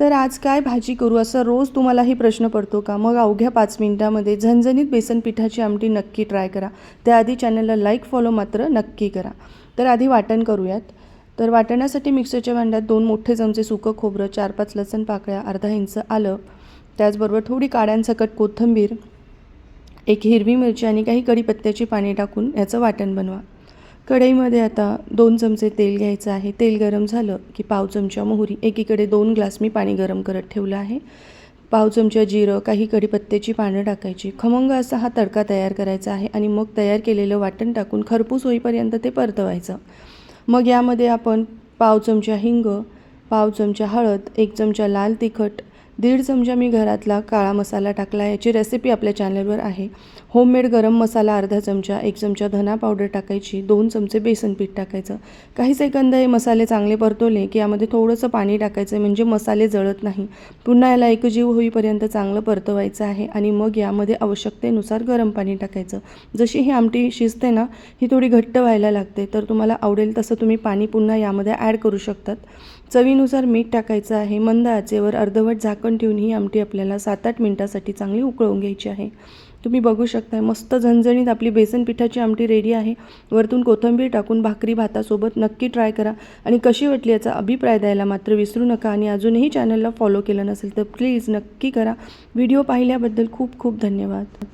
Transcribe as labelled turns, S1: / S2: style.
S1: तर आज काय भाजी करू असा रोज तुम्हालाही प्रश्न पडतो का? मग अवघ्या 5 मिनिटांमध्ये झणझणीत बेसन पिठाची आमटी नक्की ट्राय करा. त्याआधी चॅनलला लाईक फॉलो मात्र नक्की करा. तर आधी वाटण करूयात. तर वाटण्यासाठी मिक्सरच्या भांड्यात 2 मोठे चमचे सुकं खोबरं, 4-5 लसूण पाकळ्या, अर्धा इंच आलं, त्याचबरोबर थोडी काड्यांसकट कोथिंबीर, 1 हिरवी मिरची आणि काही कढीपत्त्याची पाने टाकून याचं वाटण बनवा. कढईमध्ये आता 2 चमचे तेल घ्यायचं आहे. तेल गरम झालं की पाव चमचा मोहरी, एकीकडे 2 ग्लास मी पाणी गरम करत ठेवलं आहे. पाव चमचा जिरं, काही कढीपत्त्याची पानं टाकायची. खमंग असा हा तडका तयार करायचा आहे आणि मग तयार केलेलं वाटण टाकून खरपूस होईपर्यंत ते परतवायचं. मग यामध्ये आपण पाव चमचा हिंग, पाव चमचा हळद, 1 चमचा लाल तिखट, 1.5 चमचा मी घरातला काळा मसाला टाकला. याची रेसिपी आपल्या चॅनलवर आहे. होममेड गरम मसाला अर्धा चमचा, 1 चमचा धना पावडर टाकायची, 2 चमचे बेसन पीठ टाकायचं. काही सेकंद हे मसाले चांगले परतवले की यामध्ये थोडंसं पाणी टाकायचं म्हणजे मसाले जळत नाही. पुन्हा याला एकजीव होईपर्यंत चांगलं परतवायचं आहे आणि मग यामध्ये आवश्यकतेनुसार गरम पाणी टाकायचं. जशी ही आमटी शिजते ना, ही थोडी घट्ट व्हायला लागते, तर तुम्हाला आवडेल तसं तुम्ही पाणी पुन्हा यामध्ये ॲड करू शकतात. चवीनुसार मीठ टाकायचं आहे. मंद आचेवर अर्धवट झाकण ठेवून ही आमटी आपल्याला 7-8 मिनिटांसाठी चांगली उकळवून घ्यायची आहे. तुम्ही बघू शकता मस्त झणझणीत आपली बेसन पिठाची आमटी रेडी आहे. वरतून कोथिंबीर टाकून भाकरी भातासोबत नक्की ट्राय करा आणि कशी वाटली याचा अभिप्राय द्यायला मात्र विसरू नका. आणि अजूनही चॅनलला फॉलो केलं नसेल तर प्लीज नक्की करा. व्हिडिओ पाहिल्याबद्दल खूप खूप धन्यवाद.